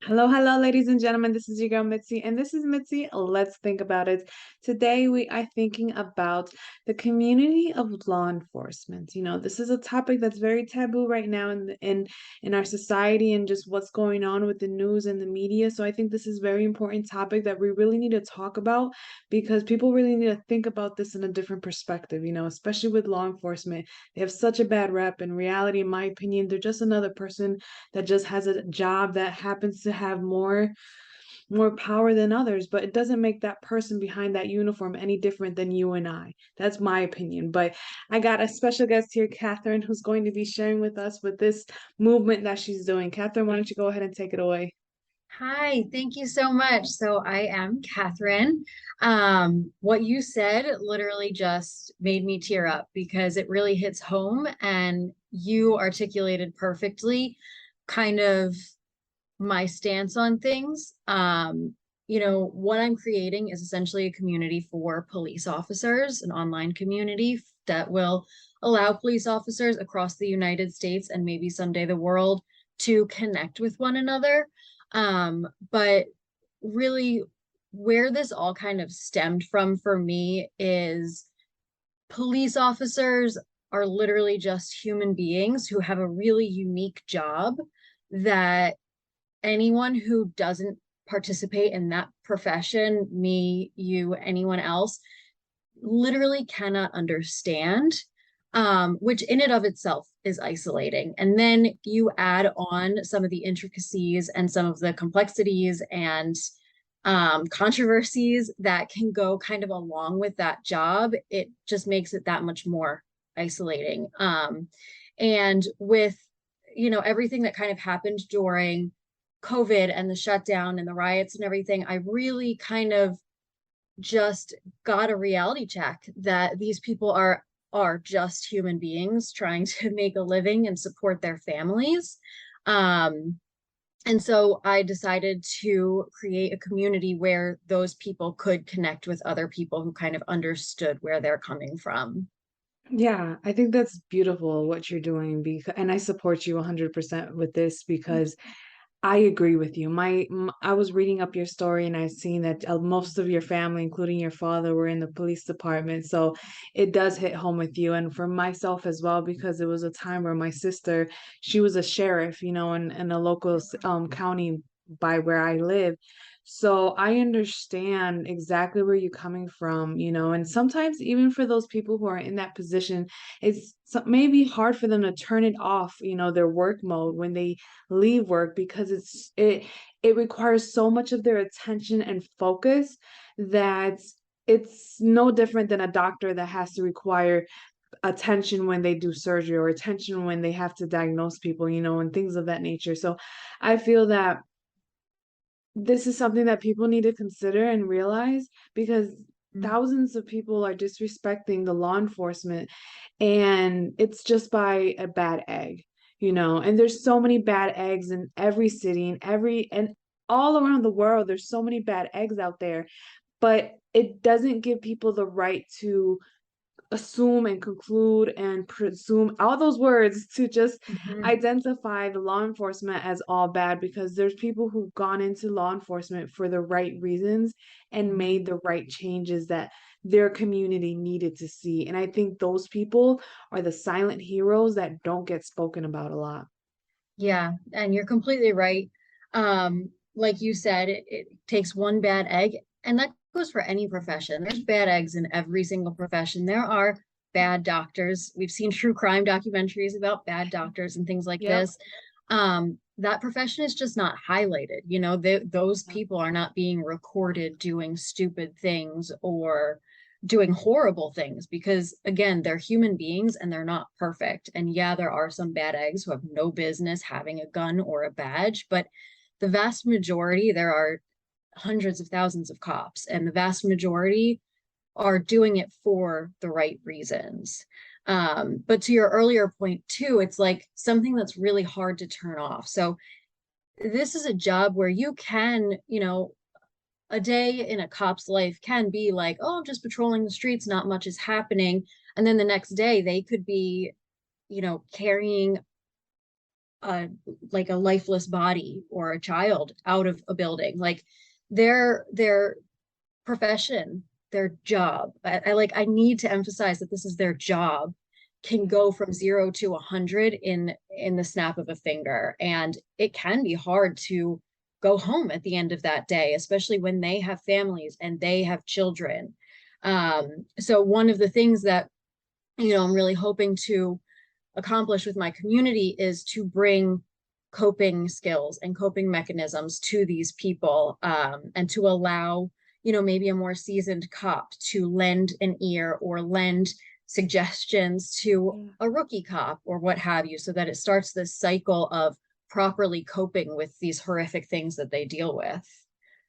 Hello, hello, ladies and gentlemen. This is your girl Mitzi, and this is Mitzi. Let's think about it. Today, we are thinking about the community of law enforcement. This is a topic that's very taboo right now in our society and just what's going on with the news and the media. So I think this is a very important topic that we really need to talk about because people really need to think about this in a different perspective. Especially with law enforcement, they have such a bad rep. In reality, in my opinion, they're just another person that just has a job that happens to have more power than others, but it doesn't make that person behind that uniform any different than you and I. That's my opinion. But I got a special guest here, Katherine, who's going to be sharing with us with this movement that she's doing. Katherine, why don't you go ahead and take it away? Hi, thank you so much. So I am Katherine. What you said literally just made me tear up because it really hits home and you articulated perfectly kind of my stance on things. What I'm creating is essentially a community for police officers, an online community that will allow police officers across the United States and maybe someday the world to connect with one another. But really, where this all kind of stemmed from for me is police officers are literally just human beings who have a really unique job that anyone who doesn't participate in that profession, me, you, anyone else, literally cannot understand, which in and of itself is isolating. And then you add on some of the intricacies and some of the complexities and controversies that can go kind of along with that job. It just makes it that much more isolating. And with, everything that kind of happened during COVID and the shutdown and the riots and everything, I really kind of just got a reality check that these people are just human beings trying to make a living and support their families. Um, and so I decided to create a community where those people could connect with other people who kind of understood where they're coming from. Yeah, I think that's beautiful what you're doing because, and I support you 100% with this because I agree with you. I was reading up your story and I've seen that most of your family, including your father, were in the police department. So it does hit home with you. And for myself as well, because it was a time where my sister, she was a sheriff, in a local county by where I live. So I understand exactly where you're coming from, and sometimes even for those people who are in that position, maybe hard for them to turn it off, their work mode when they leave work because it requires so much of their attention and focus that it's no different than a doctor that has to require attention when they do surgery or attention when they have to diagnose people, and things of that nature. So I feel that this is something that people need to consider and realize because thousands of people are disrespecting the law enforcement and it's just by a bad egg, and there's so many bad eggs in every city and all around the world there's so many bad eggs out there, but it doesn't give people the right to assume and conclude and presume all those words to just Mhm. identify the law enforcement as all bad because there's people who've gone into law enforcement for the right reasons and Mhm. made the right changes that their community needed to see. And I think those people are the silent heroes that don't get spoken about a lot. Yeah, and you're completely right. Like you said, it takes one bad egg, and that goes for any profession. There's bad eggs in every single profession. There are bad doctors. We've seen true crime documentaries about bad doctors and things like Yep. this. That profession is just not highlighted. Those people are not being recorded doing stupid things or doing horrible things because again they're human beings and they're not perfect, and yeah, there are some bad eggs who have no business having a gun or a badge, but the vast majority, there are hundreds of thousands of cops and the vast majority are doing it for the right reasons. But to your earlier point too, it's like something that's really hard to turn off. So this is a job where you can, a day in a cop's life can be like, oh, I'm just patrolling the streets, not much is happening. And then the next day they could be, carrying a like a lifeless body or a child out of a building. Like their profession, their job. I need to emphasize that this is their job, can Yeah. go from 0 to 100 in the snap of a finger, and it can be hard to go home at the end of that day, especially when they have families and they have children. So one of the things that I'm really hoping to accomplish with my community is to bring coping skills and coping mechanisms to these people, and to allow, maybe a more seasoned cop to lend an ear or lend suggestions to Yeah. a rookie cop or what have you, so that it starts this cycle of properly coping with these horrific things that they deal with.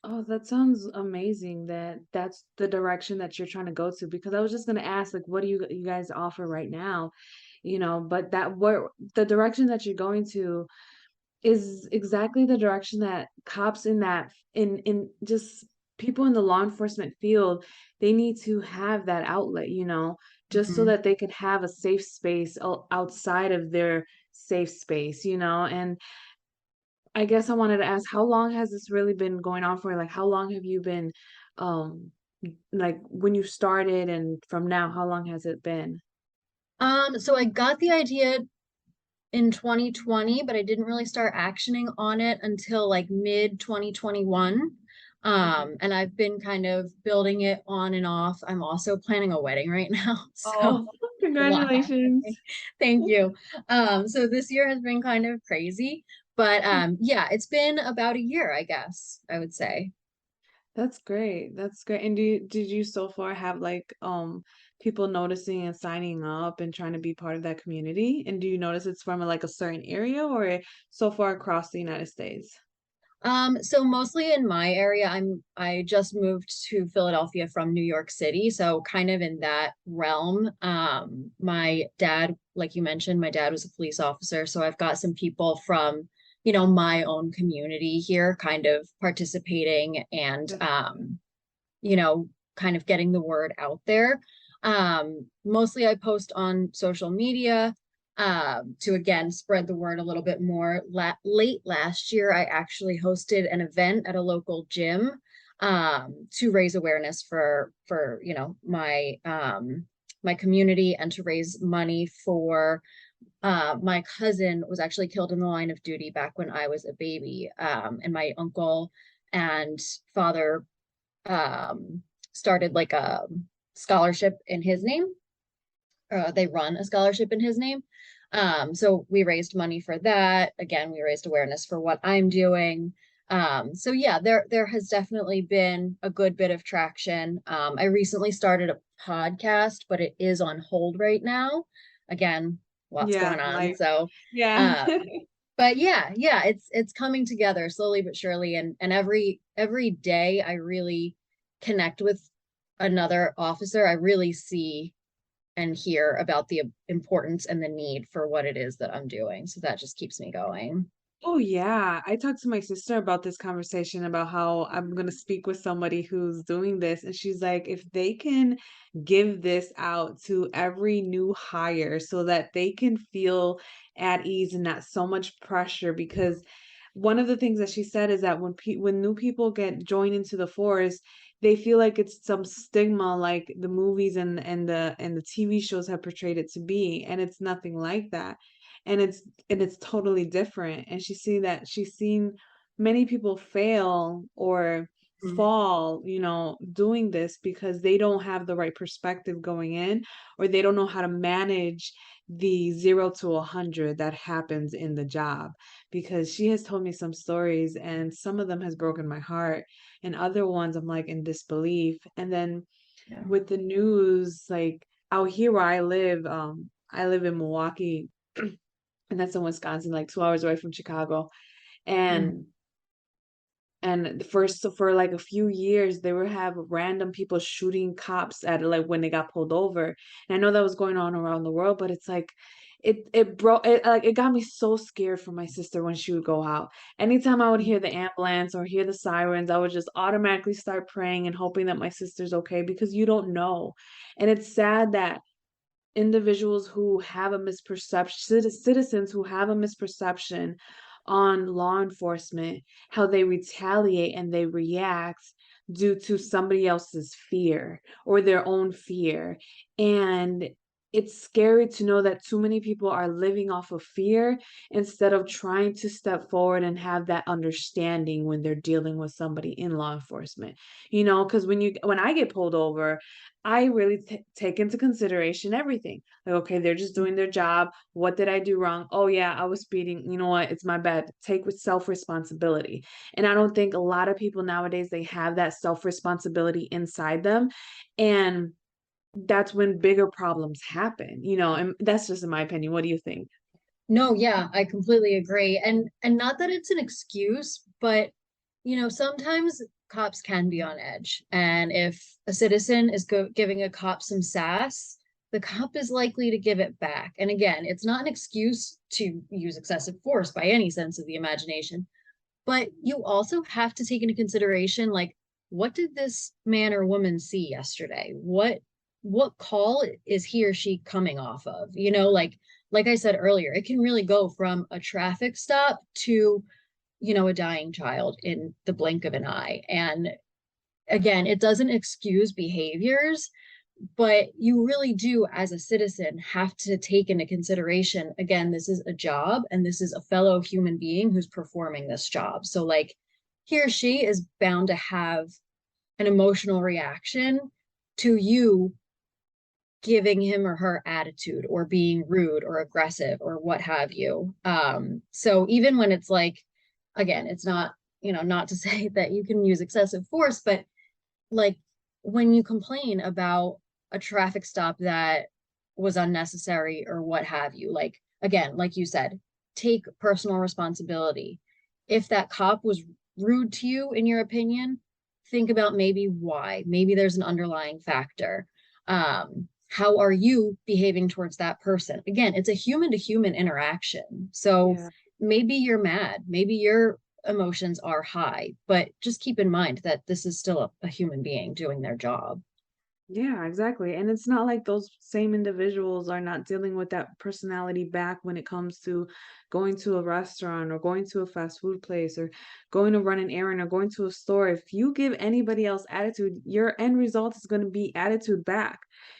Oh, that sounds amazing that that's the direction that you're trying to go to, because I was just going to ask, like, what do you guys offer right now? But that what the direction that you're going to is exactly the direction that cops in that in just people in the law enforcement field, they need to have that outlet, just so Mhm. that they can have a safe space outside of their safe space, and I guess I wanted to ask, how long has this really been going on for? Like, how long have you been, um, like when you started and from now, how long has it been? So I got the idea in 2020, but I didn't really start actioning on it until like mid 2021. Okay. And I've been kind of building it on and off. I'm also planning a wedding right now, so Oh, a lot happening. congratulations. Thank you. So this year has been kind of crazy, but yeah, it's been about a year, I guess, I would say. That's great. That's great. And did you so far have like people noticing and signing up and trying to be part of that community? And do you notice it's from like a certain area or so far across the United States? So mostly in my area, I just moved to Philadelphia from New York City, so kind of in that realm. My dad, like you mentioned, my dad was a police officer, so I've got some people from, my own community here kind of participating and That's you know, kind of getting the word out there. Mostly I post on social media, to again spread the word a little bit more. Late last year, I actually hosted an event at a local gym, to raise awareness for my community, and to raise money for my cousin was actually killed in the line of duty back when I was a baby, and my uncle and father um, started like a scholarship in his name. They run a scholarship in his name. So we raised money for that. Again, we raised awareness for what I'm doing. So yeah, there has definitely been a good bit of traction. I recently started a podcast, but it is on hold right now. Again, lots yeah, going on. like So yeah. uh, but yeah, it's coming together slowly but surely, and every day I really connect with another officer. I really see and hear about the importance and the need for what it is that I'm doing, so that just keeps me going. Oh yeah, I talked to my sister about this conversation about how I'm going to speak with somebody who's doing this, and she's like, if they can give this out to every new hire so that they can feel at ease and not so much pressure, because one of the things that she said is that when new people get joined into the force, they feel like it's some stigma like the movies and the TV shows have portrayed it to be, and it's nothing like that. And it's totally different. And she's seen many people fail or Mhm. fall, doing this because they don't have the right perspective going in, or they don't know how to manage the 0 to 100 that happens in the job. Because she has told me some stories, and some of them has broken my heart, and other ones I'm like in disbelief. And then Yeah. with the news, like out here where I live in Milwaukee, and that's in Wisconsin, like 2 hours away from Chicago. Mhm. And for like a few years, they were have random people shooting cops at like when they got pulled over. And I know that was going on around the world, but it's like it broke it like it got me so scared for my sister when she would go out. Anytime I would hear the ambulance or hear the sirens, I would just automatically start praying and hoping that my sister's okay, because you don't know. And it's sad that individuals who have a misperception, citizens who have a misperception on law enforcement, how they retaliate and they react due to somebody else's fear or their own fear. And it's scary to know that too many people are living off of fear instead of trying to step forward and have that understanding when they're dealing with somebody in law enforcement. Because when I get pulled over, I really take into consideration everything. Like, okay, they're just doing their job. What did I do wrong? Oh, yeah, I was speeding. You know what? It's my bad. Take with self-responsibility. And I don't think a lot of people nowadays, they have that self-responsibility inside them. And that's when bigger problems happen, and that's just in my opinion. What do you think? No, yeah, I completely agree. And not that it's an excuse, but sometimes cops can be on edge. And if a citizen is giving a cop some sass, the cop is likely to give it back. And again, it's not an excuse to use excessive force by any sense of the imagination, but you also have to take into consideration, like, what did this man or woman see yesterday? What call is he or she coming off of? Like I said earlier, it can really go from a traffic stop to, a dying child in the blink of an eye. And again, it doesn't excuse behaviors, but you really do, as a citizen, have to take into consideration, again, this is a job and this is a fellow human being who's performing this job. So, like, he or she is bound to have an emotional reaction to you giving him or her attitude or being rude or aggressive or what have you. So even when it's like, again, it's not, not to say that you can use excessive force, but like when you complain about a traffic stop that was unnecessary or what have you, like, again, like you said, take personal responsibility. If that cop was rude to you, in your opinion, think about maybe why. Maybe there's an underlying factor. How are you behaving towards that person? Again, it's a human to human interaction. So Yeah. maybe you're mad, maybe your emotions are high, but just keep in mind that this is still a human being doing their job. Yeah, exactly. And it's not like those same individuals are not dealing with that personality back when it comes to going to a restaurant or going to a fast food place or going to run an errand or going to a store. If you give anybody else attitude, your end result is going to be attitude back,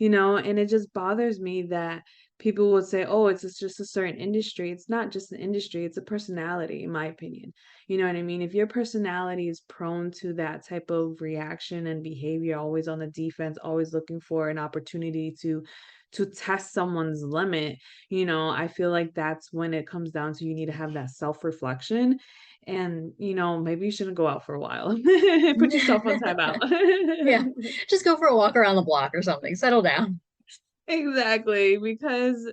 and it just bothers me that people would say, oh, just a certain industry. It's not just an industry, it's a personality, in my opinion. You know what I mean? If your personality is prone to that type of reaction and behavior, always on the defense, always looking for an opportunity to test someone's limit, I feel like that's when it comes down to you need to have that self-reflection and, maybe you shouldn't go out for a while. Put yourself on timeout. Yeah, just go for a walk around the block or something, settle down. Exactly, because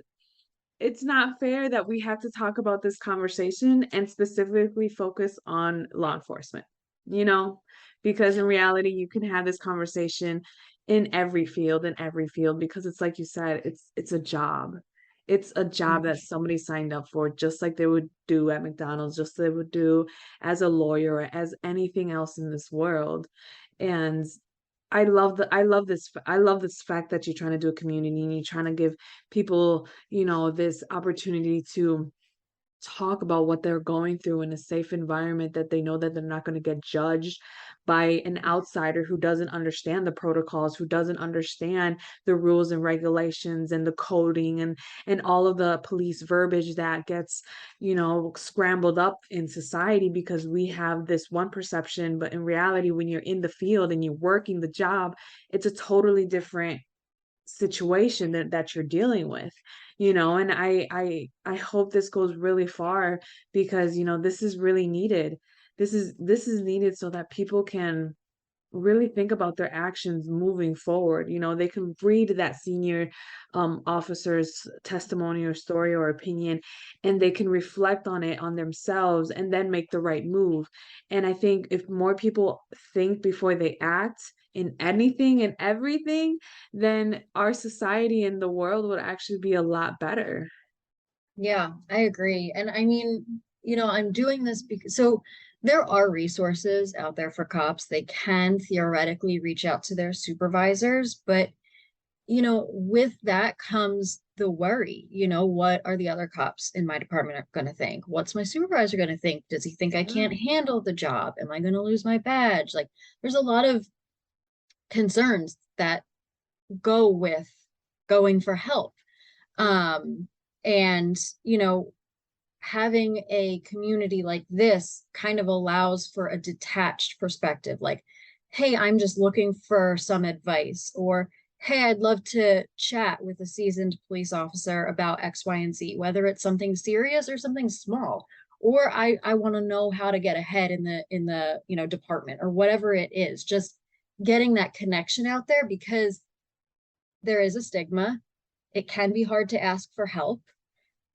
it's not fair that we have to talk about this conversation and specifically focus on law enforcement, you know, because in reality, you can have this conversation in every field, because it's like you said, it's a job. It's a job that somebody signed up for, just like they would do at McDonald's, just like they would do as a lawyer or as anything else in this world. And I love this fact that you're trying to do a community and you're trying to give people, this opportunity to talk about what they're going through in a safe environment, that they know that they're not going to get judged by an outsider who doesn't understand the protocols, who doesn't understand the rules and regulations and the coding and all of the police verbiage that gets, scrambled up in society because we have this one perception, but in reality, when you're in the field and you're working the job, it's a totally different situation that you're dealing with, and I hope this goes really far, because this is really needed. This is needed so that people can really think about their actions moving forward. They can read that senior officer's testimony or story or opinion, and they can reflect on it on themselves and then make the right move. And I think if more people think before they act in anything and everything, then our society and the world would actually be a lot better. Yeah, I agree. And I mean, I'm doing this because there are resources out there for cops. They can theoretically reach out to their supervisors, but with that comes the worry. What are the other cops in my department going to think? What's my supervisor going to think? Does he think I can't Yeah. handle the job? Am I going to lose my badge? Like, there's a lot of concerns that go with going for help. Um, and, having a community like this kind of allows for a detached perspective. Like, hey, I'm just looking for some advice, or hey, I'd love to chat with a seasoned police officer about X, Y, and Z, whether it's something serious or something small. Or I want to know how to get ahead in the department, or whatever it is. Just getting that connection out there, because there is a stigma. It can be hard to ask for help.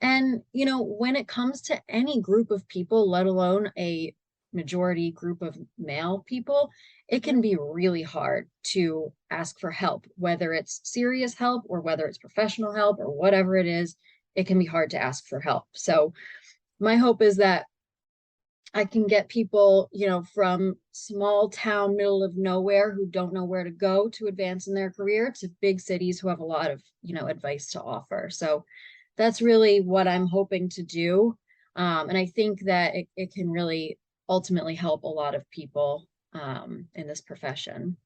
And, when it comes to any group of people, let alone a majority group of male people, it Yeah. can be really hard to ask for help, whether it's serious help or whether it's professional help or whatever it is. It can be hard to ask for help. So, my hope is that I can get people, from small town, middle of nowhere who don't know where to go to advance in their career, to big cities who have a lot of, advice to offer. So that's really what I'm hoping to do. And I think that it can really ultimately help a lot of people in this profession.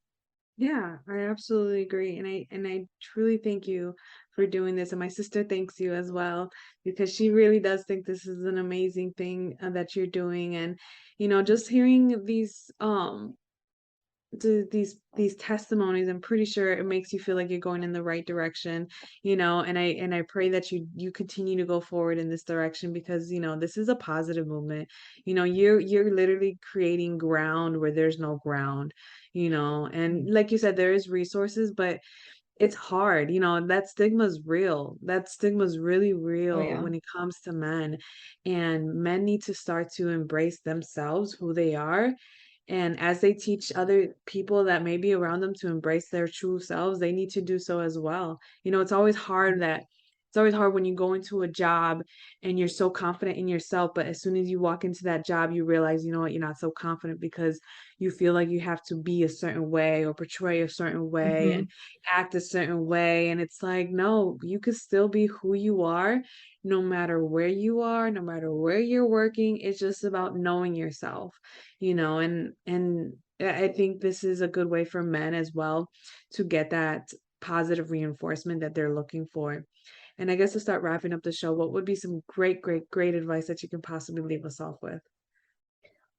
Yeah, I absolutely agree. And I truly thank you for doing this. And my sister thanks you as well, because she really does think this is an amazing thing that you're doing. And just hearing these testimonies, I'm pretty sure it makes you feel like you're going in the right direction, and I pray that you continue to go forward in this direction, because this is a positive movement. You're literally creating ground where there's no ground, and like you said, there is resources, but it's hard. That stigma's real. That stigma's really Oh, real yeah. when it comes to men, and men need to start to embrace themselves, who they are, and as they teach other people that may be around them to embrace their true selves, they need to do so as well. It's always hard when you go into a job and you're so confident in yourself, but as soon as you walk into that job, you realize, you're not so confident, because you feel like you have to be a certain way or portray a certain way and Hmm. act a certain way. And it's like, no, you could still be who you are no matter where you are, no matter where you're working. It's just about knowing yourself, and I think this is a good way for men as well to get that positive reinforcement that they're looking for. And I guess to start wrapping up the show, what would be some great, great, great advice that you can possibly leave us off with?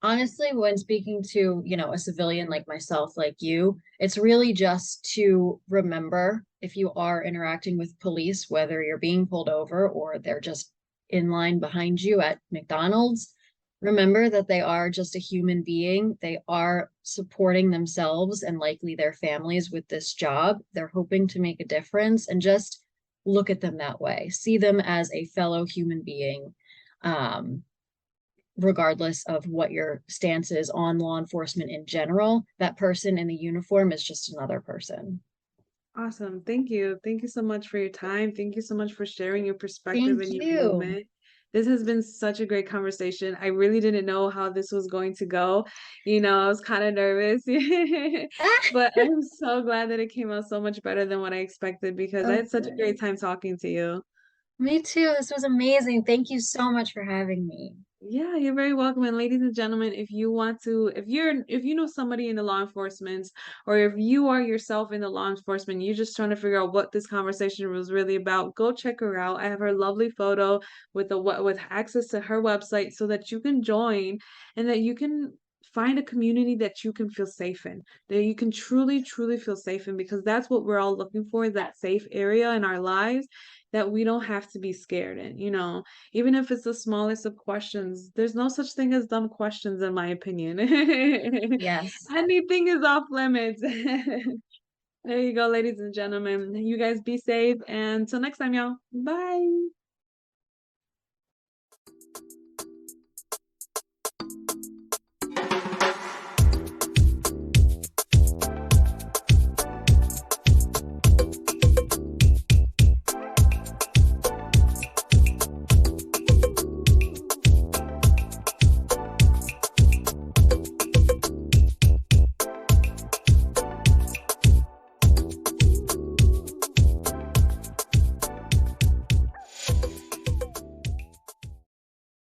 Honestly, when speaking to, a civilian like myself, like you, it's really just to remember, if you are interacting with police, whether you're being pulled over or they're just in line behind you at McDonald's, remember that they are just a human being. They are supporting themselves and likely their families with this job. They're hoping to make a difference, and just look at them that way. See them as a fellow human being. Um, Regardless of what your stance is on law enforcement in general, that person in the uniform is just another person. Awesome. Thank you. Thank you so much for your time. Thank you so much for sharing your perspective Thank and your you. movement. This has been such a great conversation. I really didn't know how this was going to go. I was kind of nervous, but I'm so glad that it came out so much better than what I expected, because I Oh, had such a great good. time talking to you. Me too. This was amazing. Thank you so much for having me. Yeah, you're very welcome. And ladies and gentlemen, if you know somebody in the law enforcement, or if you are yourself in the law enforcement, you're just trying to figure out what this conversation was really about, go check her out. I have her lovely photo with access to her website, so that you can join and that you can find a community that you can feel safe in, that you can truly, truly feel safe in, because that's what we're all looking for, that safe area in our lives that we don't have to be scared in, even if it's the smallest of questions. There's no such thing as dumb questions, in my opinion. Yes. Anything is off limits. There you go, ladies and gentlemen. You guys be safe. And until next time, y'all. Bye.